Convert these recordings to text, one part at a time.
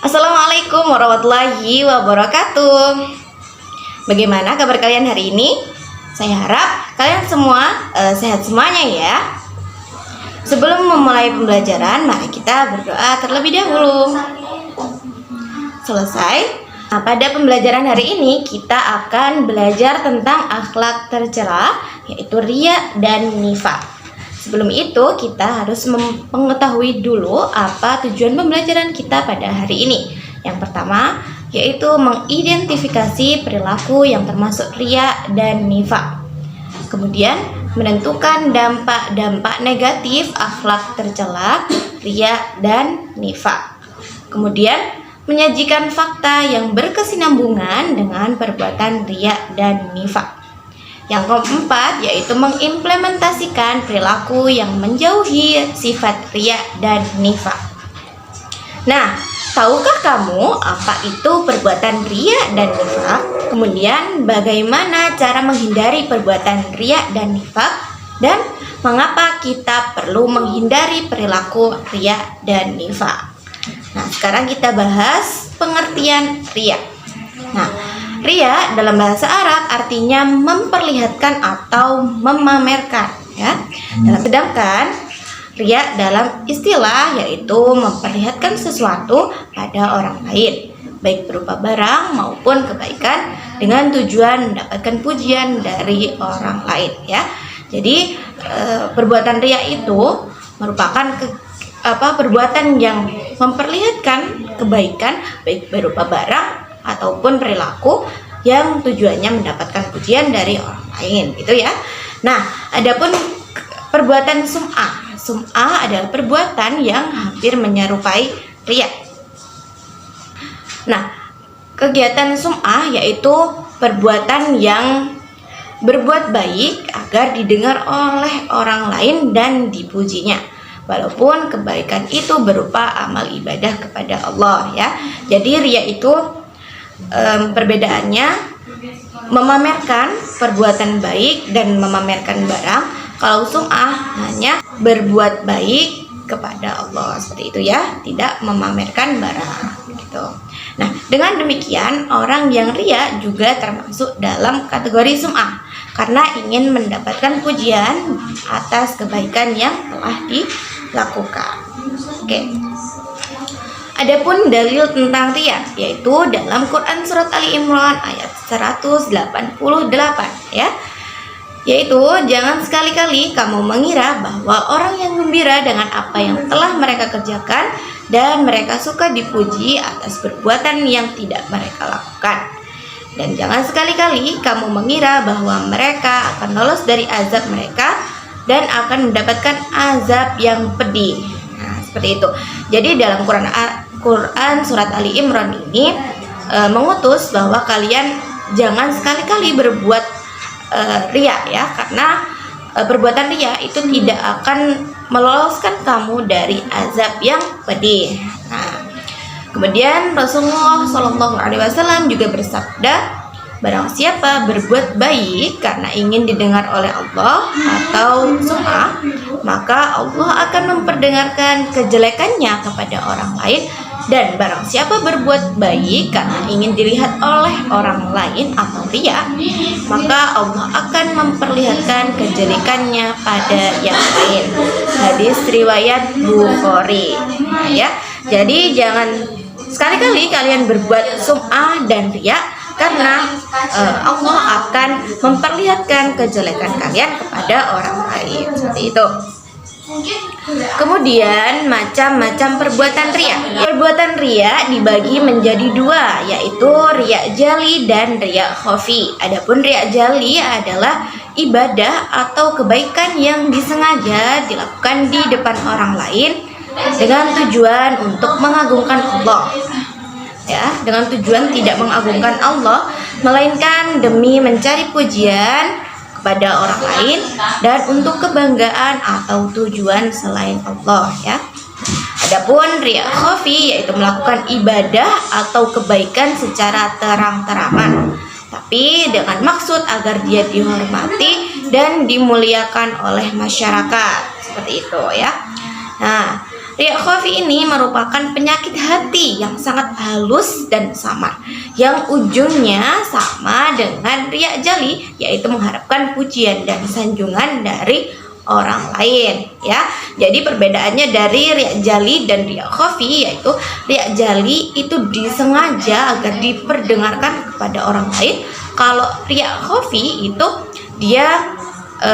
Assalamualaikum warahmatullahi wabarakatuh. Bagaimana kabar kalian hari ini? Saya harap kalian semua sehat semuanya ya. Sebelum memulai pembelajaran, mari kita berdoa terlebih dahulu. Selesai. Nah, pada pembelajaran hari ini kita akan belajar tentang akhlak tercela, yaitu riya dan nifaq. Sebelum itu kita harus mengetahui dulu apa tujuan pembelajaran kita pada hari ini. Yang pertama yaitu mengidentifikasi perilaku yang termasuk riya dan nifaq. Kemudian menentukan dampak-dampak negatif akhlak tercela, riya dan nifaq. Kemudian menyajikan fakta yang berkesinambungan dengan perbuatan riya dan nifaq. Yang keempat yaitu mengimplementasikan perilaku yang menjauhi sifat riya dan nifaq. Nah, tahukah kamu apa itu perbuatan riya dan nifaq? Kemudian bagaimana cara menghindari perbuatan riya dan nifaq? Dan mengapa kita perlu menghindari perilaku riya dan nifaq? Nah, sekarang kita bahas pengertian riya. Nah, riya dalam bahasa Arab artinya memperlihatkan atau memamerkan ya. Sedangkan riya dalam istilah yaitu memperlihatkan sesuatu pada orang lain, baik berupa barang maupun kebaikan dengan tujuan mendapatkan pujian dari orang lain ya. Jadi perbuatan riya itu merupakan perbuatan yang memperlihatkan kebaikan baik berupa barang ataupun perilaku yang tujuannya mendapatkan pujian dari orang lain gitu ya. Nah, adapun perbuatan sum'ah. Sum'ah adalah perbuatan yang hampir menyerupai riya. Nah, kegiatan sum'ah yaitu perbuatan yang berbuat baik agar didengar oleh orang lain dan dipujinya, walaupun kebaikan itu berupa amal ibadah kepada Allah ya. Jadi riya itu perbedaannya memamerkan perbuatan baik dan memamerkan barang. Kalau sum'ah hanya berbuat baik kepada Allah seperti itu ya, tidak memamerkan barang gitu. Nah, dengan demikian orang yang riya juga termasuk dalam kategori sum'ah karena ingin mendapatkan pujian atas kebaikan yang telah dilakukan. Oke. Adapun dalil tentang riya yaitu dalam Quran surat Ali Imran ayat 188 ya. Yaitu jangan sekali-kali kamu mengira bahwa orang yang gembira dengan apa yang telah mereka kerjakan dan mereka suka dipuji atas perbuatan yang tidak mereka lakukan. Dan jangan sekali-kali kamu mengira bahwa mereka akan lolos dari azab mereka dan akan mendapatkan azab yang pedih. Nah, seperti itu. Jadi dalam Quran surat Ali Imran ini mengutus bahwa kalian jangan sekali-kali berbuat riya ya, karena perbuatan riya itu tidak akan meloloskan kamu dari azab yang pedih. Nah, kemudian Rasulullah SAW juga bersabda, barang siapa berbuat baik karena ingin didengar oleh Allah atau sum'ah, maka Allah akan memperdengarkan kejelekannya kepada orang lain. Dan barang siapa berbuat baik karena ingin dilihat oleh orang lain atau riya, maka Allah akan memperlihatkan kejelekannya pada yang lain. Hadis riwayat Bukhari ya. Jadi jangan sekali-kali kalian berbuat sum'ah dan riya, karena Allah akan memperlihatkan kejelekan kalian kepada orang lain seperti itu. Kemudian macam-macam perbuatan riya. Perbuatan riya dibagi menjadi dua, yaitu riya jali dan riya khafi. Adapun riya jali adalah ibadah atau kebaikan yang disengaja dilakukan di depan orang lain dengan tujuan untuk mengagungkan Allah. Ya, dengan tujuan tidak mengagungkan Allah, melainkan demi mencari pujian pada orang lain dan untuk kebanggaan atau tujuan selain Allah ya. Adapun riya khafi yaitu melakukan ibadah atau kebaikan secara terang-terangan, tapi dengan maksud agar dia dihormati dan dimuliakan oleh masyarakat seperti itu ya. Nah, Riya khafi ini merupakan penyakit hati yang sangat halus dan samar, yang ujungnya sama dengan riya jali, yaitu mengharapkan pujian dan sanjungan dari orang lain, ya. Jadi perbedaannya dari riya jali dan riya khafi, yaitu riya jali itu disengaja agar diperdengarkan kepada orang lain. Kalau riya khafi itu dia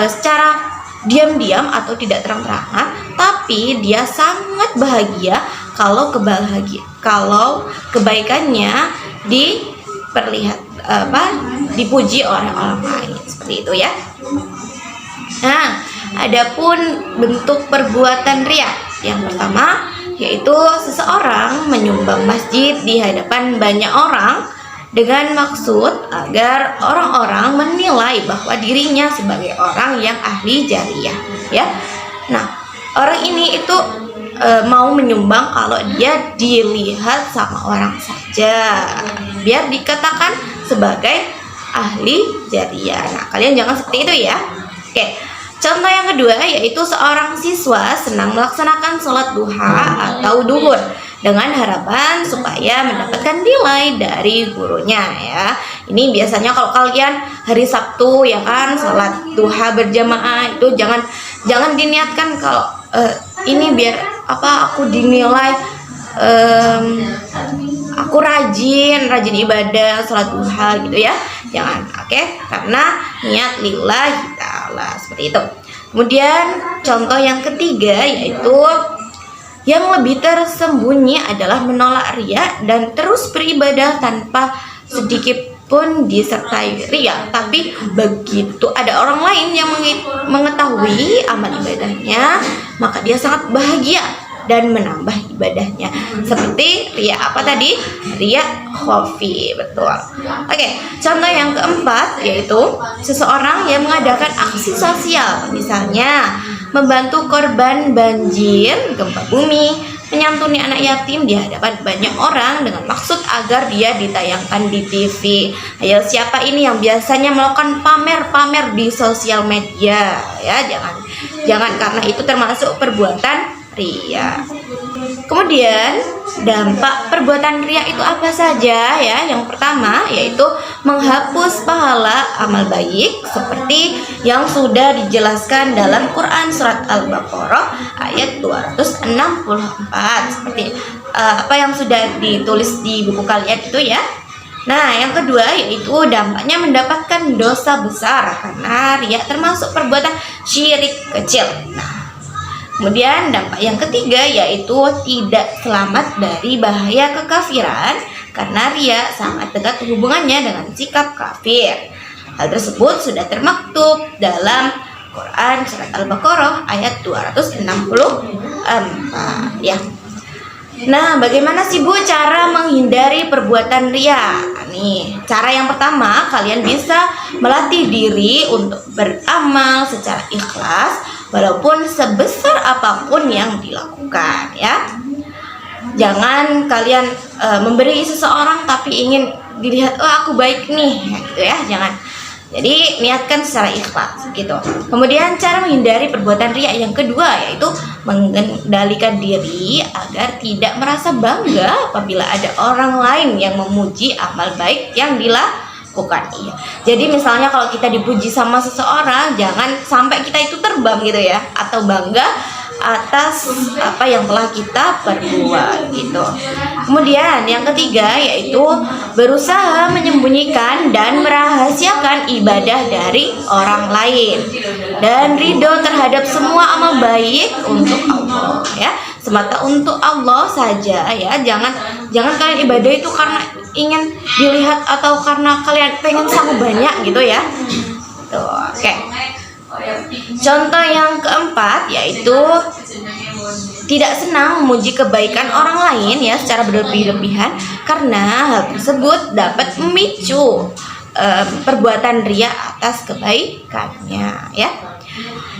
secara diam-diam atau tidak terang-terangan, tapi dia sangat bahagia kalau kebaikannya dipuji oleh orang lain, seperti itu ya. Nah, adapun bentuk perbuatan riya yang pertama yaitu seseorang menyumbang masjid di hadapan banyak orang dengan maksud agar orang-orang menilai bahwa dirinya sebagai orang yang ahli jariyah, ya. Nah, orang ini itu mau menyumbang kalau dia dilihat sama orang saja, biar dikatakan sebagai ahli jariyah. Nah, kalian jangan seperti itu ya. Oke. Contoh yang kedua yaitu seorang siswa senang melaksanakan sholat duha atau duhur dengan harapan supaya mendapatkan nilai dari gurunya, ya. Ini biasanya kalau kalian hari Sabtu ya kan sholat duha berjamaah, itu jangan diniatkan kalau ini biar aku dinilai aku rajin ibadah sholat duha gitu ya. Jangan, oke? Karena niat lillahi ta'ala, seperti itu. Kemudian contoh yang ketiga yaitu yang lebih tersembunyi adalah menolak riya dan terus beribadah tanpa sedikit pun disertai riya. Tapi begitu ada orang lain yang mengetahui amal ibadahnya, maka dia sangat bahagia dan menambah ibadahnya. Seperti riya apa tadi? Riya khafi, betul. Oke, contoh yang keempat yaitu seseorang yang mengadakan aksi sosial, misalnya membantu korban banjir, gempa bumi, menyantuni anak yatim di hadapan banyak orang dengan maksud agar dia ditayangkan di TV. Ayo, siapa ini yang biasanya melakukan pamer-pamer di sosial media, ya? Jangan karena itu termasuk perbuatan riya. Kemudian dampak perbuatan riya itu apa saja, ya? Yang pertama yaitu menghapus pahala amal baik seperti yang sudah dijelaskan dalam Quran surat Al-Baqarah ayat 264, seperti apa yang sudah ditulis di buku kalian itu ya. Nah, yang kedua yaitu dampaknya mendapatkan dosa besar karena riya termasuk perbuatan syirik kecil. Nah, kemudian dampak yang ketiga yaitu tidak selamat dari bahaya kekafiran karena riya sangat dekat hubungannya dengan sikap kafir. Hal tersebut sudah termaktub dalam Quran surat Al-Baqarah ayat 264, ya. Nah, bagaimana sih Bu cara menghindari perbuatan riya? Nih, cara yang pertama, kalian bisa melatih diri untuk beramal secara ikhlas walaupun sebesar apapun yang dilakukan, ya. Jangan kalian memberi seseorang tapi ingin dilihat, oh aku baik nih, gitu ya. Jangan. Jadi niatkan secara ikhlas gitu. Kemudian cara menghindari perbuatan riya yang kedua yaitu mengendalikan diri agar tidak merasa bangga apabila ada orang lain yang memuji amal baik yang dilakukan. Iya. Jadi misalnya kalau kita dipuji sama seseorang, jangan sampai kita itu terbang gitu ya, atau bangga atas apa yang telah kita perbuat gitu. Kemudian yang ketiga yaitu berusaha menyembunyikan dan merahasiakan ibadah dari orang lain dan ridho terhadap semua amal baik untuk Allah, ya, semata untuk Allah saja, ya. Jangan kalian ibadah itu karena ingin dilihat atau karena kalian pengen sangat banyak gitu ya. Tuh, oke. Contoh yang keempat yaitu tidak senang memuji kebaikan orang lain ya secara berlebih-lebihan karena hal tersebut dapat memicu perbuatan riya atas kebaikannya, ya.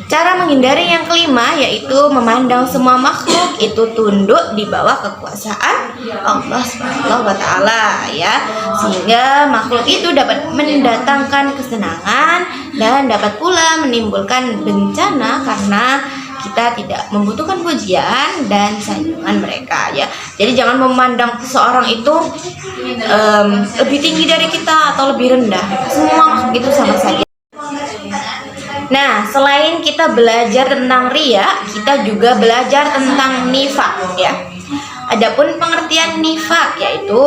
Cara menghindari yang kelima yaitu memandang semua makhluk itu tunduk di bawah kekuasaan Allah Subhanahu wa taala, ya, sehingga makhluk itu dapat mendatangkan kesenangan dan dapat pula menimbulkan bencana karena kita tidak membutuhkan pujian dan sanjungan mereka ya. Jadi jangan memandang seseorang itu lebih tinggi dari kita atau lebih rendah. Semua makhluk itu sama saja. Nah, selain kita belajar tentang riya, kita juga belajar tentang nifak ya. Adapun pengertian nifak, yaitu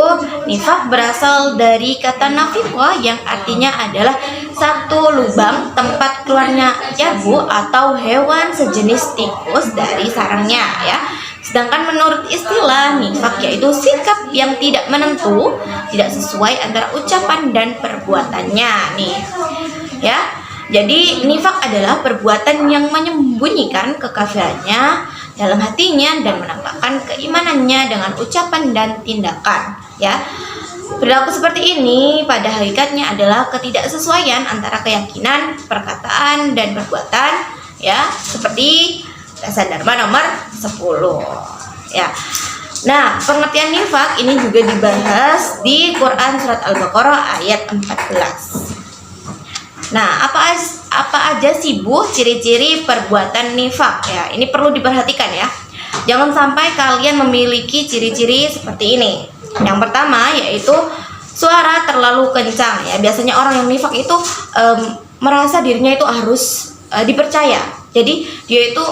nifak berasal dari kata nafiqah yang artinya adalah satu lubang tempat keluarnya jabu atau hewan sejenis tikus dari sarangnya ya. Sedangkan menurut istilah nifak yaitu sikap yang tidak menentu, tidak sesuai antara ucapan dan perbuatannya nih. Ya. Jadi nifak adalah perbuatan yang menyembunyikan kekafirannya dalam hatinya dan menampakkan keimanannya dengan ucapan dan tindakan ya. Perilaku seperti ini pada hakikatnya adalah ketidaksesuaian antara keyakinan, perkataan dan perbuatan ya, seperti dasar Dharma nomor 10 ya. Nah, pengertian nifak ini juga dibahas di Quran surat Al-Baqarah ayat 14. Nah, apa aja sih Bu ciri-ciri perbuatan nifak ya? Ini perlu diperhatikan ya. Jangan sampai kalian memiliki ciri-ciri seperti ini. Yang pertama yaitu suara terlalu kencang ya. Biasanya orang yang nifak itu merasa dirinya itu harus dipercaya. Jadi dia itu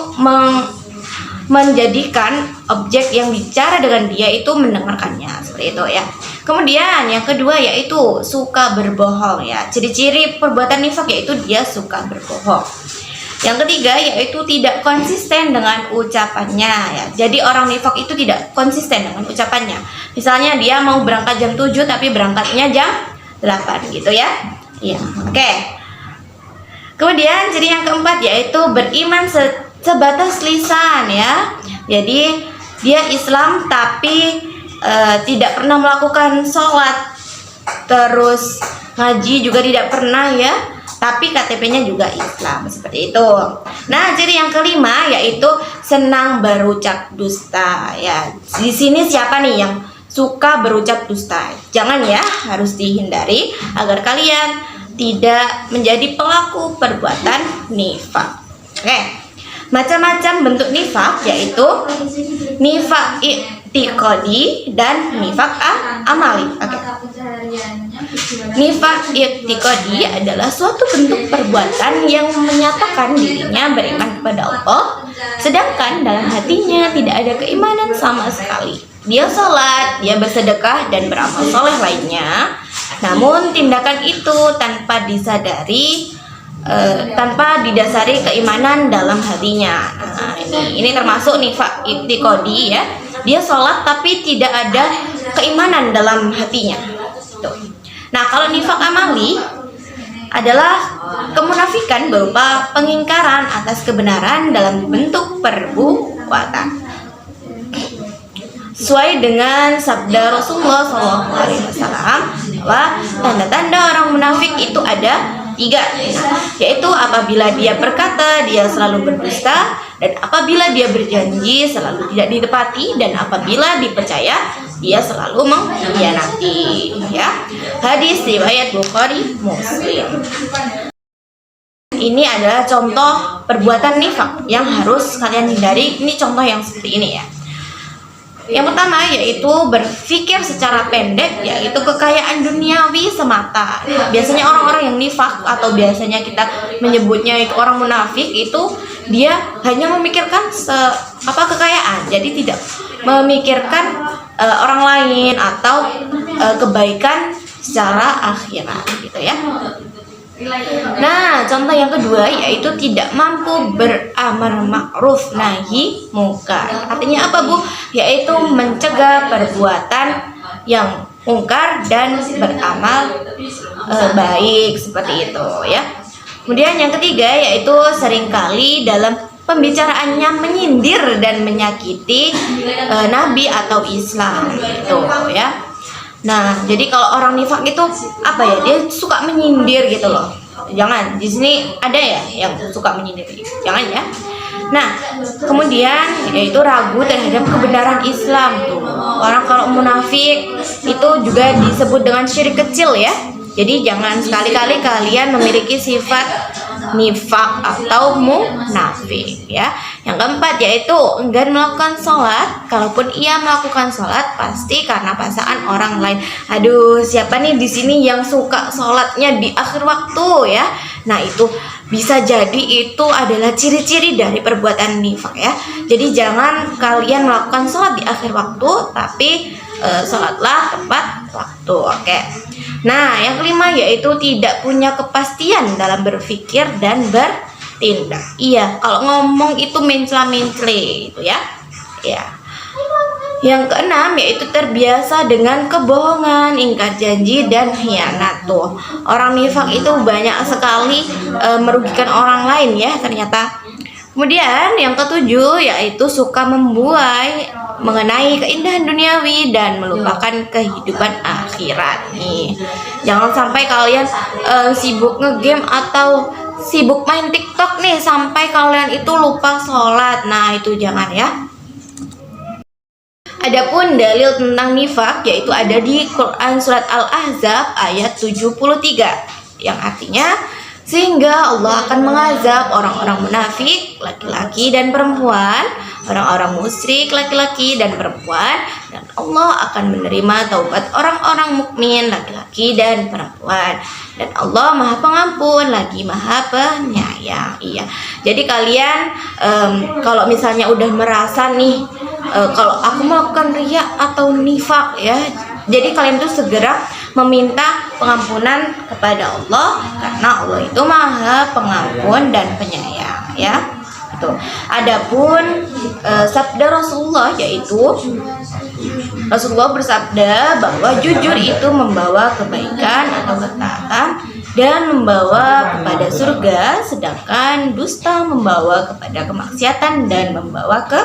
menjadikan objek yang bicara dengan dia itu mendengarkannya, seperti itu ya. Kemudian yang kedua yaitu suka berbohong ya. Ciri-ciri perbuatan nifak yaitu dia suka berbohong. Yang ketiga yaitu tidak konsisten dengan ucapannya ya. Jadi orang nifak itu tidak konsisten dengan ucapannya. Misalnya dia mau berangkat jam 7 tapi berangkatnya jam 8 gitu ya. Iya, oke. Kemudian ciri yang keempat yaitu beriman sebatas lisan ya. Jadi dia Islam tapi tidak pernah melakukan sholat, terus ngaji juga tidak pernah ya, tapi KTP-nya juga Islam, seperti itu. Nah, ciri yang kelima yaitu senang berucap dusta ya. Di sini siapa nih yang suka berucap dusta? Jangan ya, harus dihindari agar kalian tidak menjadi pelaku perbuatan nifak. Oke. Macam-macam bentuk nifak yaitu nifak i'tiqadi dan nifak amali. Oke. Nifak i'tiqadi adalah suatu bentuk perbuatan yang menyatakan dirinya beriman kepada Allah, sedangkan dalam hatinya tidak ada keimanan sama sekali. Dia sholat, dia bersedekah dan beramal soleh lainnya, namun tindakan itu tanpa disadari, tanpa didasari keimanan dalam hatinya. Nah, ini termasuk nifak i'tiqadi ya. Dia sholat tapi tidak ada keimanan dalam hatinya. Tuh. Nah, kalau nifak amali adalah kemunafikan berupa pengingkaran atas kebenaran dalam bentuk perbuatan. Sesuai dengan sabda Rasulullah SAW bahwa tanda-tanda orang munafik itu ada 3, yaitu apabila dia berkata dia selalu berdusta, dan apabila dia berjanji selalu tidak ditepati, dan apabila dipercaya dia selalu mengkhianati ya. Hadis riwayat Bukhari Muslim. Ini adalah contoh perbuatan nifak yang harus kalian hindari. Ini contoh yang seperti ini ya. Yang pertama yaitu berpikir secara pendek, yaitu kekayaan duniawi semata. Biasanya orang-orang yang nifak atau biasanya kita menyebutnya itu orang munafik, itu dia hanya memikirkan kekayaan, jadi tidak memikirkan orang lain atau kebaikan secara akhirat gitu ya. Nah, contoh yang kedua yaitu tidak mampu beramar ma'ruf nahi mungkar. Artinya apa, Bu? Yaitu mencegah perbuatan yang mungkar dan beramal baik, seperti itu ya. Kemudian yang ketiga yaitu seringkali dalam pembicaraannya menyindir dan menyakiti nabi atau Islam gitu ya. Nah, jadi kalau orang nifak itu apa ya? Dia suka menyindir gitu loh. Jangan, di sini ada ya yang suka menyindir. Jangan ya. Nah, kemudian yaitu ragu terhadap kebenaran Islam tuh. Orang kalau munafik itu juga disebut dengan syirik kecil ya. Jadi jangan sekali-kali kalian memiliki sifat nifak atau munafik ya. Yang keempat yaitu enggan melakukan sholat. Kalaupun ia melakukan sholat pasti karena paksaan orang lain. Aduh, siapa nih di sini yang suka sholatnya di akhir waktu ya? Nah, itu bisa jadi itu adalah ciri-ciri dari perbuatan nifak ya. Jadi jangan kalian melakukan sholat di akhir waktu, tapi sholatlah tepat waktu. Oke. Nah, yang kelima yaitu tidak punya kepastian dalam berpikir dan bertindak. Iya, kalau ngomong itu mencela-mencele itu ya. Ya. Yang keenam yaitu terbiasa dengan kebohongan, ingkar janji dan khianat. Tuh, orang nifak itu banyak sekali merugikan orang lain ya ternyata. Kemudian yang ketujuh yaitu suka membuai mengenai keindahan duniawi dan melupakan kehidupan akhirat nih. Jangan sampai kalian sibuk ngegame atau sibuk main TikTok nih sampai kalian itu lupa sholat. Nah, itu jangan ya. Adapun dalil tentang nifak yaitu ada di Quran surat Al-Ahzab ayat 73 yang artinya sehingga Allah akan mengazab orang-orang munafik laki-laki dan perempuan, orang-orang musyrik laki-laki dan perempuan, dan Allah akan menerima taubat orang-orang mukmin laki-laki dan perempuan. Dan Allah Maha Pengampun lagi Maha Penyayang. Iya. Jadi kalian kalau misalnya udah merasa nih kalau aku melakukan riya atau nifak ya, jadi kalian tuh segera meminta pengampunan kepada Allah karena Allah itu Maha Pengampun dan Penyayang ya. Itu. Adapun sabda Rasulullah yaitu Rasulullah bersabda bahwa jujur itu membawa kebaikan atau ketaatan dan membawa kepada surga, sedangkan dusta membawa kepada kemaksiatan dan membawa ke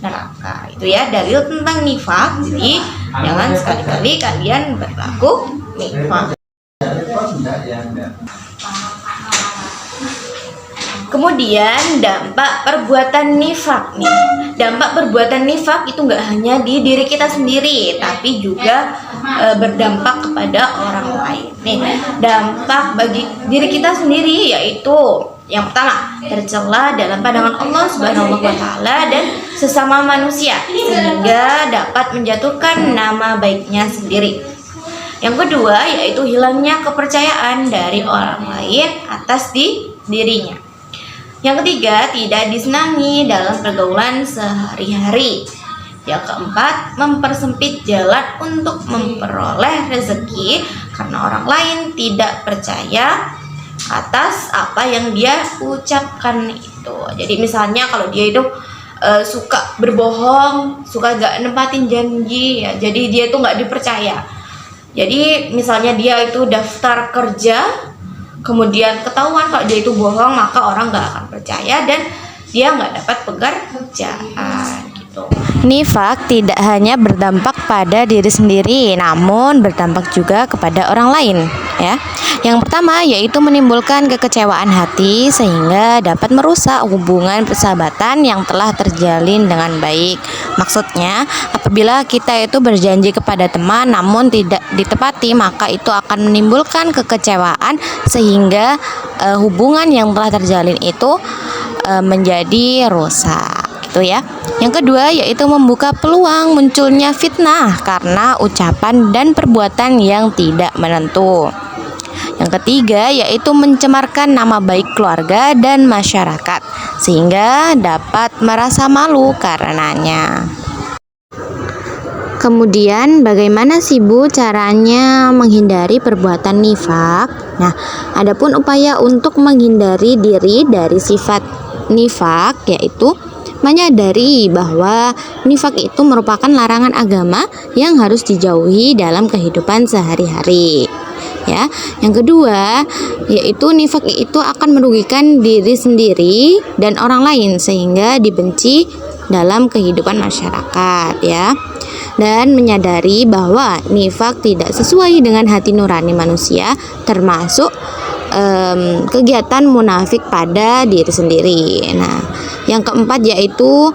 neraka. Itu ya dalil tentang nifak. Jadi jangan sekali-kali kalian berlaku nifak. Kemudian dampak perbuatan nifak nih. Dampak perbuatan nifak itu nggak hanya di diri kita sendiri, tapi juga berdampak kepada orang lain. Nih, dampak bagi diri kita sendiri yaitu yang pertama, tercela dalam pandangan Allah Subhanahu wa taala dan sesama manusia sehingga dapat menjatuhkan nama baiknya sendiri. Yang kedua, yaitu hilangnya kepercayaan dari orang lain atas dirinya. Yang ketiga, tidak disenangi dalam pergaulan sehari-hari. Yang keempat, mempersempit jalan untuk memperoleh rezeki karena orang lain tidak percaya atas apa yang dia ucapkan itu. Jadi misalnya kalau dia itu suka berbohong, suka gak nempatin janji ya, jadi dia itu gak dipercaya. Jadi misalnya dia itu daftar kerja, kemudian ketahuan kalau dia itu bohong, maka orang gak akan percaya dan dia gak dapat pekerjaan gitu. Nifak tidak hanya berdampak pada diri sendiri, namun berdampak juga kepada orang lain ya. Yang pertama yaitu menimbulkan kekecewaan hati sehingga dapat merusak hubungan persahabatan yang telah terjalin dengan baik. Maksudnya, apabila kita itu berjanji kepada teman namun tidak ditepati, maka itu akan menimbulkan kekecewaan sehingga hubungan yang telah terjalin itu menjadi rusak. Itu ya. Yang kedua yaitu membuka peluang munculnya fitnah karena ucapan dan perbuatan yang tidak menentu. Yang ketiga yaitu mencemarkan nama baik keluarga dan masyarakat sehingga dapat merasa malu karenanya. Kemudian bagaimana sih Bu caranya menghindari perbuatan nifak? Nah, adapun upaya untuk menghindari diri dari sifat nifak yaitu menyadari bahwa nifak itu merupakan larangan agama yang harus dijauhi dalam kehidupan sehari-hari. Ya, yang kedua yaitu nifak itu akan merugikan diri sendiri dan orang lain sehingga dibenci dalam kehidupan masyarakat ya. Dan menyadari bahwa nifak tidak sesuai dengan hati nurani manusia, termasuk kegiatan munafik pada diri sendiri. Nah, yang keempat yaitu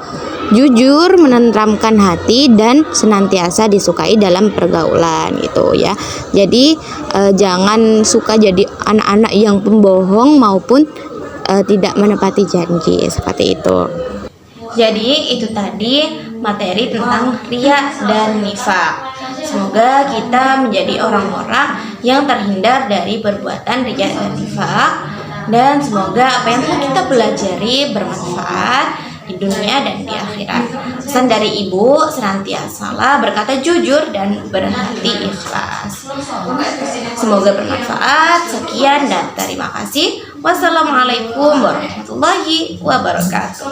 jujur, menenteramkan hati dan senantiasa disukai dalam pergaulan gitu ya. Jadi jangan suka jadi anak-anak yang pembohong maupun tidak menepati janji, seperti itu. Jadi itu tadi materi tentang riya dan nifak. Semoga kita menjadi orang-orang yang terhindar dari perbuatan riya dan nifak, dan semoga apa yang telah kita pelajari bermanfaat di dunia dan di akhirat. Pesan dari Ibu, senantiasalah berkata jujur dan berhati ikhlas. Semoga bermanfaat. Sekian dan terima kasih. Wassalamualaikum warahmatullahi wabarakatuh.